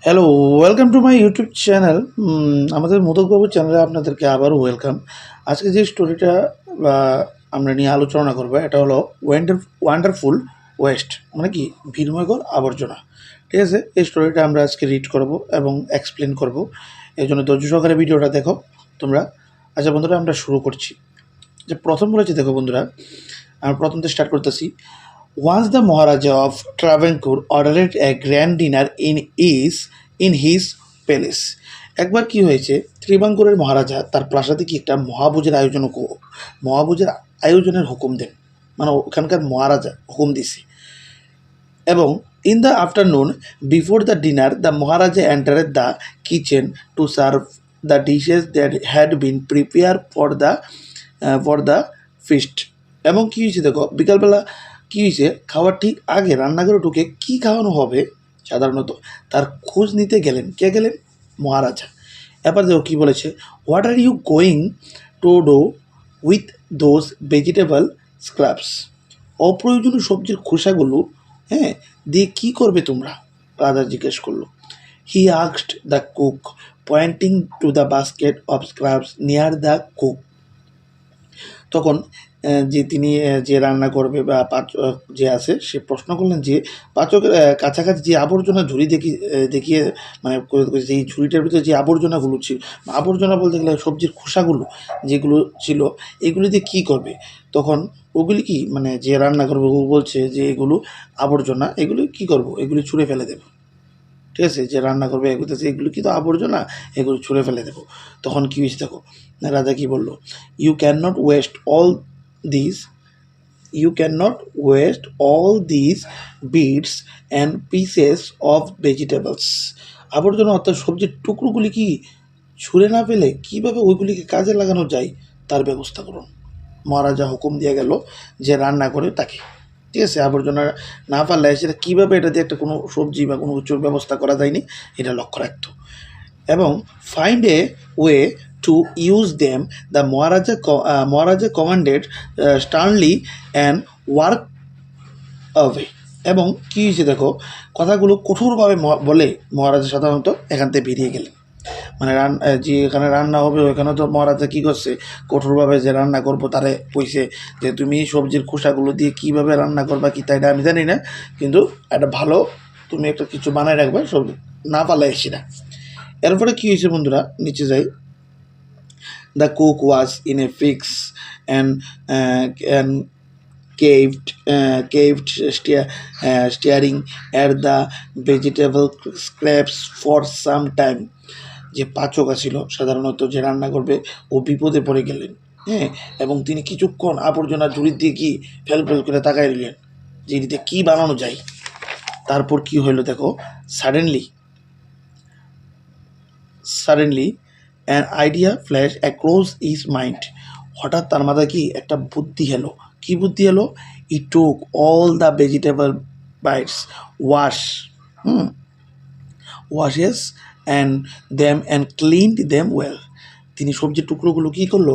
Hello, welcome to my YouTube channel. আমাদের মোদকবাবু চ্যানেলে আপনাদেরকে আবারও ওয়েলকাম। আজকে যে স্টোরিটা বা আমরা নিয়ে আলোচনা করবো এটা হলো ওয়ান্ডারফুল ওয়েস্ট, মানে কি ভিড়ময়কর আবর্জনা। ঠিক আছে, এই স্টোরিটা আমরা আজকে রিড করব এবং এক্সপ্লেন করব। এই জন্য ধৈর্য সহকারে ভিডিওটা দেখো তোমরা। আচ্ছা বন্ধুরা, আমরা শুরু করছি। যে প্রথম বলেছি, দেখো বন্ধুরা, আমরা প্রথম থেকে স্টার্ট করতেছি। Once the Maharaja of Travancore ordered a grand dinner in his palace. একবার কি হয়েছে, ত্রিবাঙ্কুরের মহারাজা তার প্রাসাদে কি একটা মহাভোজের আয়োজনের হুকুম দেন, মানে ওখানকার মহারাজা হুকুম দিছে। এবং in the afternoon before the dinner the maharaja entered the kitchen to serve the dishes that had been prepare for the feast. এবং কী হয়েছে দেখো, বিকালবেলা কী হয়েছে, খাওয়ার ঠিক আগে রান্নাঘরে ঢুকে কী খাওয়ানো হবে সাধারণত তার খোঁজ নিতে গেলেন। কে গেলেন? মহারাজা। এবার দেখো কী বলেছে, what are you going to do with those vegetable scrubs. অপ্রয়োজনীয় সবজির খোসাগুলো দিয়ে কী করবে তোমরা? রাজা জিজ্ঞেস করলো। He asked the cook, pointing to the basket of scrubs near the cook. তখন যে তিনি যে রান্না করবে বা যে আছে সে প্রশ্ন করলেন যে পাচকের কাছাকাছি যে আবর্জনা ঝুড়ি দেখিয়ে, মানে এই ঝুড়িটার ভিতরে যে আবর্জনাগুলো ছিল, আবর্জনা বলতে গেলে সবজির খোসাগুলো যেগুলো ছিল, এগুলি দিয়ে কী করবে? তখন ওগুলি কি, মানে যে রান্না করবে ও বলছে যে এগুলো আবর্জনা, এগুলি কী করবো, এগুলি ছুঁড়ে ফেলে দেবো। ঠিক আছে, যে রান্না করবে এগুলোতে এগুলো কি তো আবর্জনা, এগুলো ছুঁড়ে ফেলে দেবো। তখন কী হয়েছে দেখো, রাজা কী বললো, you can not waste all this you can not waste all this bits and pieces of vegetables. আবর্জনা অর্থাৎ সবজির টুকরোগুলি কি ছুঁড়ে না ফেলে কীভাবে ওইগুলিকে কাজে লাগানো যায় তার ব্যবস্থা করুন। মহারাজা হুকুম দিয়ে গেল যে রান্না করে তাকে, ঠিক আছে, আবর্জনা না পারলে সেটা কীভাবে এটা দিয়ে একটা কোনো সবজি বা কোনো কিছুর ব্যবস্থা করা যায়নি এটা লক্ষ্য রাখত। এবং find a way to use them the Maharaja commanded sternly and work away. এবং কী হয়েছে দেখো, কথাগুলো কঠোরভাবে বলে মহারাজা সাধারণত এখান থেকে বেরিয়ে গেলেন। মানে যে এখানে রান্না হবে ওইখানে তো মহারাজা কী করছে, কঠোরভাবে যে রান্না করবো তারে কইছে যে তুমি সবজির খোসাগুলো দিয়ে কীভাবে রান্না করবা কি তাই আমি জানি না, কিন্তু একটা ভালো তুমি একটা কিছু বানায় রাখবে, সবজি না পারলে এসে না। এরপরে কী হয়েছে বন্ধুরা, নিচে যাই। The cook was in a fix and caved staring at the vegetable scraps for some time. যে পাচক ছিল সাধারণত যে রান্না করবে ও বিপদে পড়ে গেলেন। এবং তিনি কিছুক্ষণ আবর্জনা ঝুড়ির দিয়ে কি ফেল করে তাকায় রইলেন যে এটিতে কী বানানো যায়। তারপর কি হইলো দেখো, suddenly an idea flash across his mind. হঠাৎ তার মাথায় কি একটা বুদ্ধি এলো। কী বুদ্ধি এলো? He took all the vegetable bites washes and cleaned them well. তিনি সবজির টুকরোগুলো কী করলো,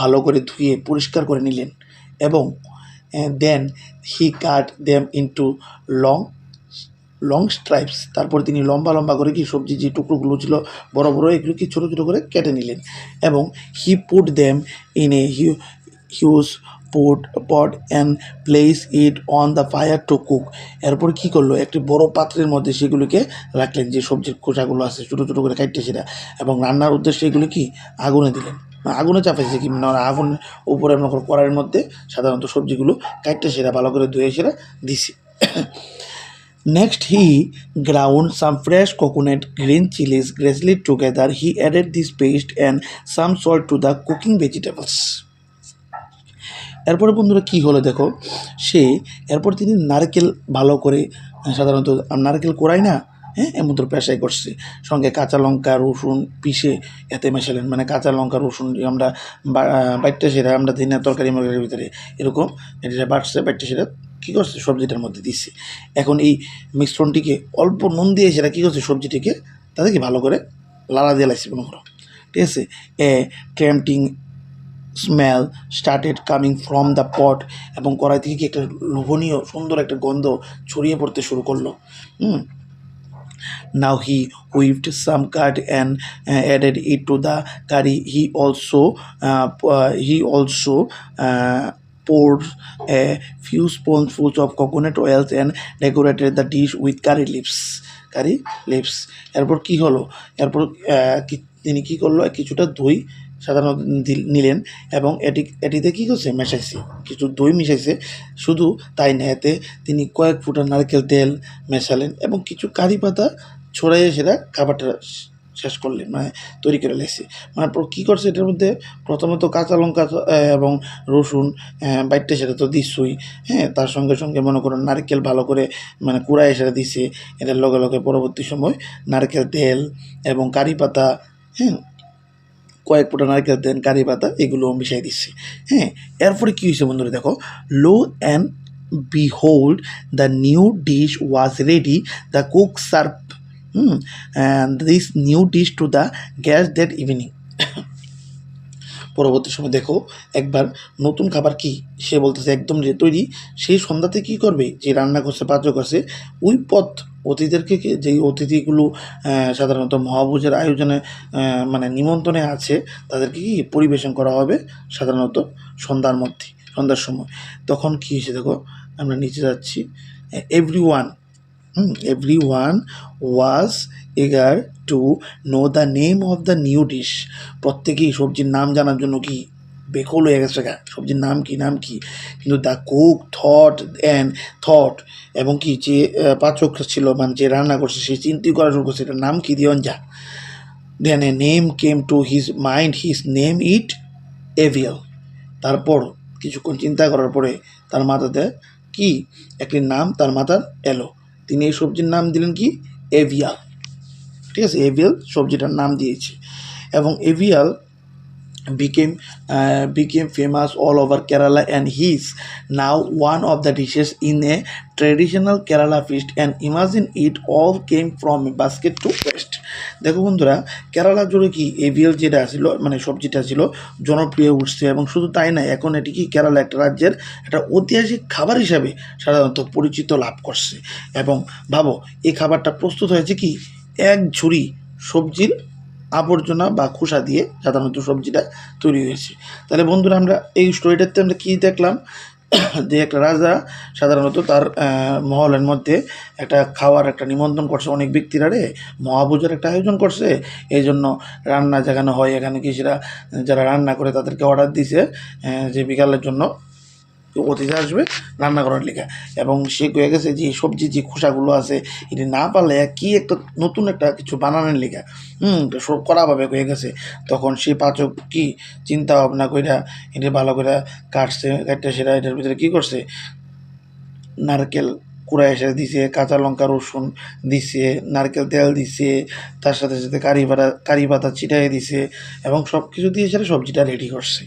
ভালো করে ধুয়ে পরিষ্কার করে নিলেন। এবং দেন হি কাট দেম ইনটু লং স্ট্রাইপস। তারপর তিনি লম্বা লম্বা করে কি সবজি যে টুকরোগুলো ছিল বড় বড়, এগুলো কি ছোটো ছোটো করে কেটে নিলেন। এবং he put them in a huge pot and place it on the fire to cook. এরপর কী করলো, একটি বড় পাত্রের মধ্যে সেগুলিকে রাখলেন, যে সবজির খোসাগুলো আছে ছোটো ছোটো করে কাটতে সেটা, এবং রান্নার উদ্দেশ্যে এগুলি কি আগুনে দিলেন, আগুনে চাপাইছে কি না, আগুন উপরে মনে করো কড়াইয়ের মধ্যে সাধারণত সবজিগুলো কাটতে সেটা ভালো করে ধুয়ে সেটা দিছি। Next, he ground some fresh coconut, green chilies gracefully together. He added this paste and some salt to the cooking vegetables. এরপরে বন্ধুরা কী হলো দেখো, এরপর তিনি নারকেল ভালো করে, সাধারণত নারকেল কোড়াই না, এমন তো পেশাই করছে, সঙ্গে কাঁচা লঙ্কা রসুন পিষে এতে মেশালেন। মানে কাঁচা লঙ্কা রসুন আমরা বাইটটা সেটা আমরা দিই না তরকারি মরকারির ভিতরে, এরকম এটা বাটছে বাইটটা সেটা কী করছে সবজিটার মধ্যে দিচ্ছে। এখন এই মিশ্রণটিকে অল্প নুন দিয়ে সেটা কী করছে সবজিটিকে তাদেরকে ভালো করে লালা দিয়ে লাগছে মনে করো, ঠিক আছে। Tempting smell started coming from the pot. এবং কড়াই থেকে কি একটা লোভনীয় সুন্দর একটা গন্ধ ছড়িয়ে পড়তে শুরু করলো। Now he whipped some curd and added it to the curry. Poured a few spoonfuls of coconut oils and decorated the dish with curry leaves. Curry leaves এরপর কি হলো এরপর তিনি কি করলো কিছুটা দই সাধারণত নিলেন এবং এটিতে কী করছে মেশাইছে কিছু দই মিশাইছে শুধু তাই না এতে তিনি কয়েক ফুটা নারকেল তেল মেশালেন এবং কিছু কারি পাতা ছড়াইয়ে সেটা খাবারটা শেষ করলেন মানে তৈরি করে লেগেছে মানে কী করছে এটার মধ্যে প্রথমত কাঁচা লঙ্কা এবং রসুন বাইটটা সেটা তো দিচ্ছই হ্যাঁ তার সঙ্গে সঙ্গে মনে করুন নারকেল ভালো করে মানে কুড়ায় সেটা দিছে এটার লগে লগে পরবর্তী সময় নারকেল তেল এবং কারি পাতা হ্যাঁ কয়েক ফুটা নারকেল তেল কারি পাতা এগুলো মিশাই দিচ্ছে হ্যাঁ এরপরে কী হয়েছে বন্ধুরা দেখো low and behold the new dish was ready the cook served and this new dish to the guest that evening পরবর্তী সময় দেখো একবার নতুন খাবার কি সে বলতেছে একদম তৈরি সেই সন্ধ্যাতে কি করবে যে রান্না করছে পাচক আছে ওই পথ অতিথিদেরকে যেই অতিথিগুলো সাধারণত মহাভোজের আয়োজনে মানে নিমন্ত্রণে আছে তাদেরকে কি পরিবেশন করা হবে সাধারণত সন্ধ্যার সময় তখন কী হয়েছে দেখো আমরা নিচে যাচ্ছি everyone was eager to know the name of the new dish প্রত্যেকেই সবজির নাম জানার জন্য কি বেকল হয়ে গেছে সবজির নাম কি কিন্তু দ্য কুক থট এবং কি যে পাচক ছিল মানে যে রান্না করছে সে চিন্তা করা শুরু করছে এটার নাম কি দিয়ন যা then a name came to his mind his name it avial তারপর কিছুক্ষণ চিন্তা করার পরে তার মাথাতে কি একটি নাম তার মাথার এলো তিনি এই সবজির নাম দিলেন কি এভিয়াল ঠিক আছে এভিয়াল সবজিটার নাম দিয়েছে এবং এভিয়াল became famous all over Kerala and he is now one of the dishes in a traditional Kerala feast and imagine it all came from a basket to waste দেখো বন্ধুরা কেরালা জুড়ে কি এভিয়াল যেটা ছিল মানে সবজিটা ছিল জনপ্রিয় উঠছে এবং শুধু তাই না এখন এটি কি কেরালা একটা রাজ্যের একটা ঐতিহাসিক খাবার হিসাবে সাধারণত পরিচিত লাভ করছে এবং ভাবো এই খাবারটা প্রস্তুত হয়েছে কি এক ঝুড়ি সবজির আবর্জনা বা খোসা দিয়ে সাধারণত সবজিটা তৈরি হয়েছে তাহলে বন্ধুরা আমরা এই স্টোরিটাতে আমরা কী দেখলাম যে একটা রাজা সাধারণত তার মহলের মধ্যে একটা খাওয়ার একটা নিমন্ত্রণ করছে অনেক ব্যক্তিরা মহাভোজের একটা আয়োজন করছে এই জন্য রান্না যেখানে হয় এখানে কি সেটা যারা রান্না করে তাদেরকে অর্ডার দিছে যে বিকালের জন্য অতিথি আসবে রান্না করার লেখা এবং সে কয়ে গেছে যে সবজি যে খোসাগুলো আছে এটি না পারলে কি একটা নতুন একটা কিছু বানানোর লেখা সব করাভাবে কয়ে গেছে তখন সে পাচক কি চিন্তা ভাবনা কইরা এটি ভালো করে কাটতে সেটা এটার ভিতরে কী করছে নারকেল কুড়া এসে দিছে কাঁচা লঙ্কা রসুন দিছে নারকেল তেল দিছে তার সাথে সাথে কারি পাতা ছিটাই দিছে এবং সব কিছু দিয়ে সেটা সবজিটা রেডি করছে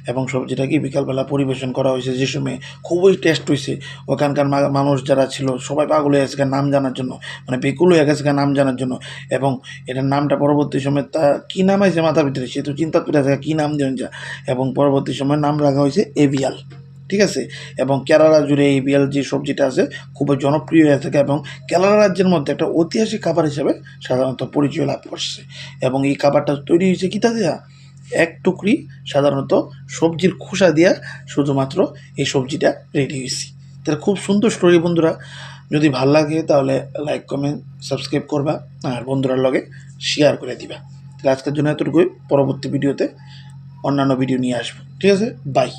এবং সবজিটাকে বিকালবেলা পরিবেশন করা হয়েছে যে সময় খুবই টেস্ট হয়েছে ওখানকার মানুষ যারা ছিল সবাই পাগল হয়ে গেছে নাম জানার জন্য মানে বেকুল হয়ে গেছে নাম জানার জন্য এবং এটার নামটা পরবর্তী সময় তা কী নাম আছে মাথার ভিতরে সে তো চিন্তা করে আছে কী নাম দেন যা এবং পরবর্তী সময় নাম রাখা হয়েছে এভিয়াল ঠিক আছে এবং কেরালা জুড়ে এই এভিয়াল যে সবজিটা আছে খুবই জনপ্রিয় হয়ে থাকে এবং কেরালা রাজ্যের মধ্যে একটা ঐতিহাসিক খাবার হিসেবে সাধারণত পরিচয় লাভ করছে এবং এই খাবারটা তৈরি হয়েছে কীটা দেয়া এক টুকরি সাধারণত সবজির খোসা দিয়া শুধুমাত্র এই সবজিটা রেডি হয়েছে তাহলে খুব সুন্দর স্টোরি বন্ধুরা যদি ভাল লাগে তাহলে লাইক কমেন্ট সাবস্ক্রাইব করবা আর বন্ধুরার লগে শেয়ার করে দিবা তাহলে আজকের জন্য এতটুকুই পরবর্তী ভিডিওতে অন্যান্য ভিডিও নিয়ে আসবো ঠিক আছে বাই